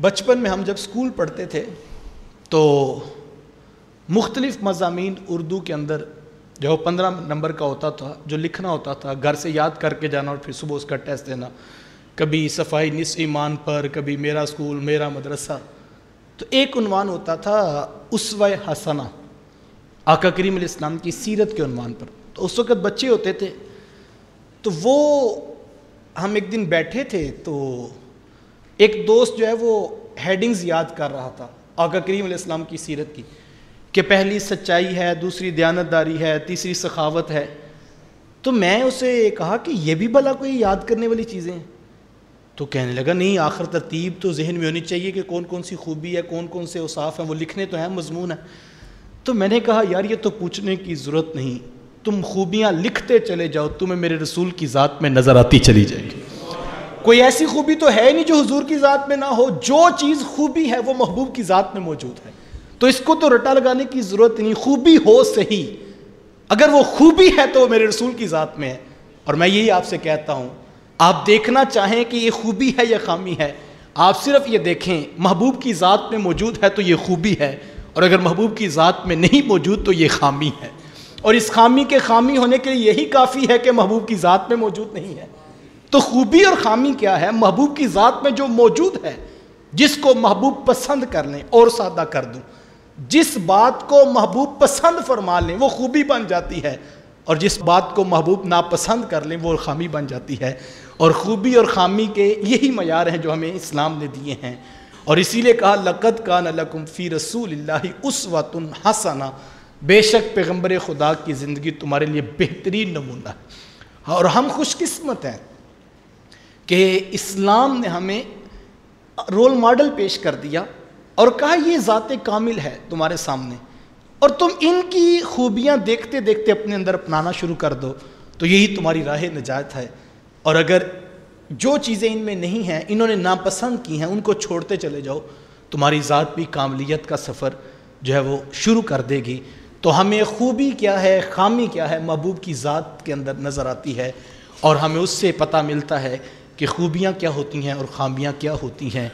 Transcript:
بچپن میں ہم جب اسکول پڑھتے تھے تو مختلف مضامین اردو کے اندر جو 15 نمبر کا ہوتا تھا، جو لکھنا ہوتا تھا، گھر سے یاد کر کے جانا اور پھر صبح اس کا ٹیسٹ دینا، کبھی صفائی نصف ایمان پر، کبھی میرا اسکول میرا مدرسہ، تو ایک عنوان ہوتا تھا اسوہ حسنہ، آقا کریم علیہ السلام کی سیرت کے عنوان پر۔ تو اس وقت بچے ہوتے تھے تو وہ ہم ایک دن بیٹھے تھے تو ایک دوست جو ہے وہ ہیڈنگز یاد کر رہا تھا آقا کریم علیہ السلام کی سیرت کی، کہ پہلی سچائی ہے، دوسری دیانتداری ہے، تیسری سخاوت ہے۔ تو میں اسے کہا کہ یہ بھی بھلا کوئی یاد کرنے والی چیزیں ہیں؟ تو کہنے لگا نہیں، آخر ترتیب تو ذہن میں ہونی چاہیے کہ کون کون سی خوبی ہے، کون کون سے اوصاف ہیں، وہ لکھنے تو ہیں، مضمون ہے۔ تو میں نے کہا یار یہ تو پوچھنے کی ضرورت نہیں، تم خوبیاں لکھتے چلے جاؤ، تمہیں میرے رسول کی ذات میں نظر آتی چلی جائے گی۔ کوئی ایسی خوبی تو ہے نہیں جو حضور کی ذات میں نہ ہو، جو چیز خوبی ہے وہ محبوب کی ذات میں موجود ہے، تو اس کو تو رٹا لگانے کی ضرورت نہیں، خوبی ہو صحیح، اگر وہ خوبی ہے تو وہ میرے رسول کی ذات میں ہے۔ اور میں یہی آپ سے کہتا ہوں، آپ دیکھنا چاہیں کہ یہ خوبی ہے یا خامی ہے، آپ صرف یہ دیکھیں محبوب کی ذات میں موجود ہے تو یہ خوبی ہے، اور اگر محبوب کی ذات میں نہیں موجود تو یہ خامی ہے، اور اس خامی کے خامی ہونے کے لیے یہی کافی ہے کہ محبوب کی ذات میں موجود نہیں ہے۔ تو خوبی اور خامی کیا ہے؟ محبوب کی ذات میں جو موجود ہے، جس کو محبوب پسند کر لیں، اور سادہ کر دوں، جس بات کو محبوب پسند فرما لیں وہ خوبی بن جاتی ہے، اور جس بات کو محبوب ناپسند کر لیں وہ خامی بن جاتی ہے۔ اور خوبی اور خامی کے یہی معیار ہیں جو ہمیں اسلام نے دیے ہیں، اور اسی لیے کہا لَقَدْ كَانَ لَكُمْ فِي رَسُولِ اللَّهِ أُسْوَةٌ حَسَنَةٌ، بے شک پیغمبر خدا کی زندگی تمہارے لیے بہترین نمونہ ہے۔ اور ہم خوش قسمت ہیں کہ اسلام نے ہمیں رول ماڈل پیش کر دیا اور کہا یہ ذات کامل ہے تمہارے سامنے، اور تم ان کی خوبیاں دیکھتے دیکھتے اپنے اندر اپنانا شروع کر دو، تو یہی تمہاری راہ نجات ہے۔ اور اگر جو چیزیں ان میں نہیں ہیں، انہوں نے ناپسند کی ہیں، ان کو چھوڑتے چلے جاؤ، تمہاری ذات بھی کاملیت کا سفر جو ہے وہ شروع کر دے گی۔ تو ہمیں خوبی کیا ہے، خامی کیا ہے، محبوب کی ذات کے اندر نظر آتی ہے، اور ہمیں اس سے پتہ ملتا ہے کہ خوبیاں کیا ہوتی ہیں اور خامیاں کیا ہوتی ہیں۔